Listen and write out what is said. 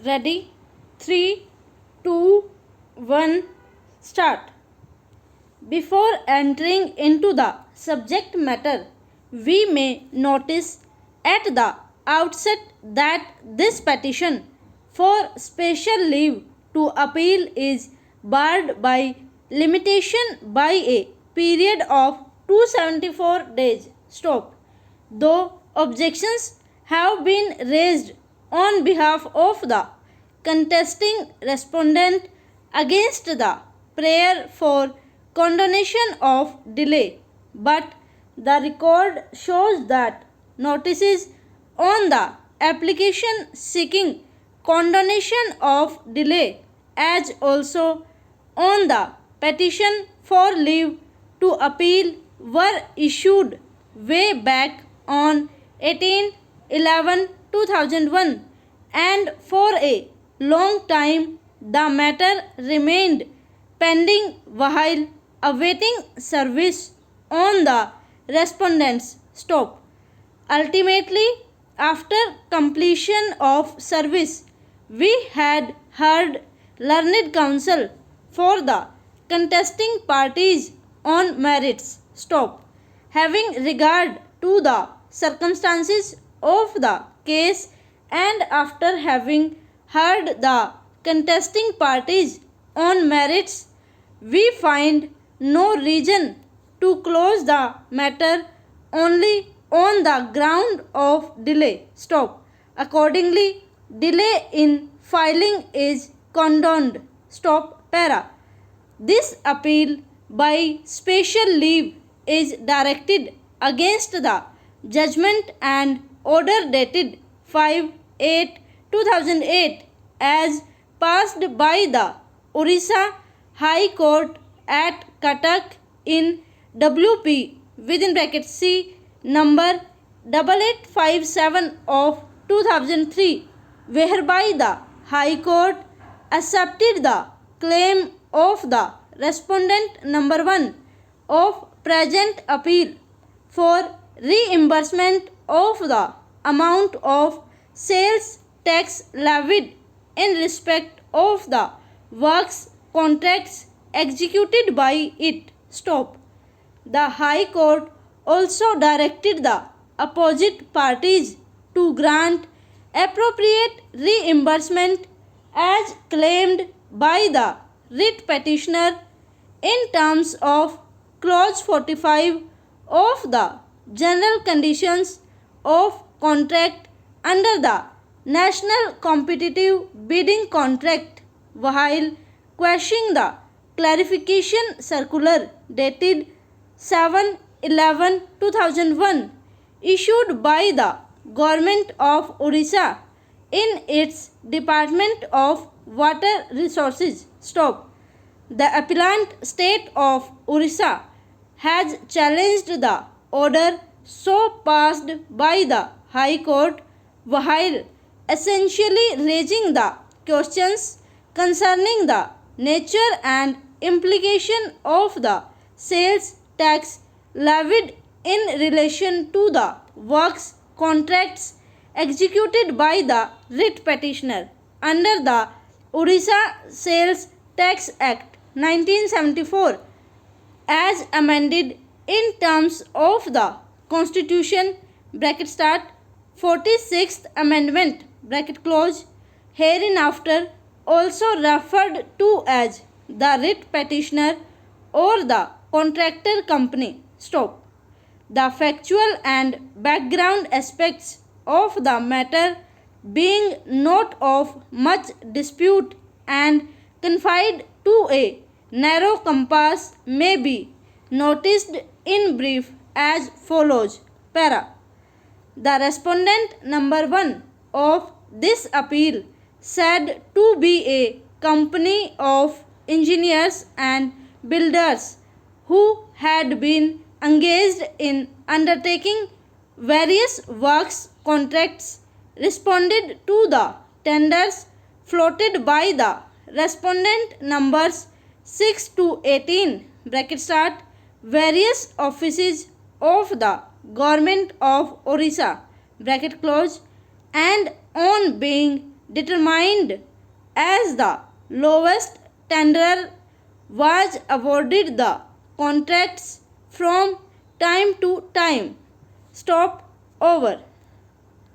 Ready? 3, 2, 1, start. Before entering into the subject matter, we may notice at the outset that this petition for special leave to appeal is barred by limitation by a period of 274 days. Stop. Though objections have been raised on behalf of the contesting respondent against the prayer for condonation of delay, but the record shows that notices on the application seeking condonation of delay as also on the petition for leave to appeal were issued way back on 18/11/2001, and for a long time the matter remained pending while awaiting service on the respondent's stop. Ultimately, after completion of service, we had heard learned counsel for the contesting parties on merits. Stop. Having regard to the circumstances of the case and after having heard the contesting parties on merits, we find no reason to close the matter only on the ground of delay. Stop. Accordingly, delay in filing is condoned. Stop. Para. This appeal by special leave is directed against the judgment and order dated 5/8/2008 as passed by the Orissa High Court at Cuttack in WP within bracket C number 8857 of 2003, whereby the High Court accepted the claim of the respondent number 1 of present appeal for reimbursement of the amount of sales tax levied in respect of the works contracts executed by it. Stop. The High Court also directed the opposite parties to grant appropriate reimbursement as claimed by the writ petitioner in terms of clause 45 of the general conditions of contract under the National Competitive Bidding Contract, while quashing the clarification circular dated 7/11/2001 issued by the Government of Orissa in its Department of Water Resources. Stop. The appellant state of Orissa has challenged the order so passed by the High Court while essentially raising the questions concerning the nature and implication of the sales tax levied in relation to the works contracts executed by the writ petitioner under the Orissa Sales Tax Act 1974 as amended in terms of the Constitution bracket start 46th Amendment bracket close, hereinafter also referred to as the writ petitioner or the contractor company. Stop. The factual and background aspects of the matter being not of much dispute and confined to a narrow compass may be noticed in brief as follows. Para. The respondent number 1 of this appeal said to be a company of engineers and builders who had been engaged in undertaking various works contracts responded to the tenders floated by the respondent numbers 6 to 18 bracket start various offices of the Government of Orissa bracket close, and on being determined as the lowest tenderer was awarded the contracts from time to time. Stop. Over.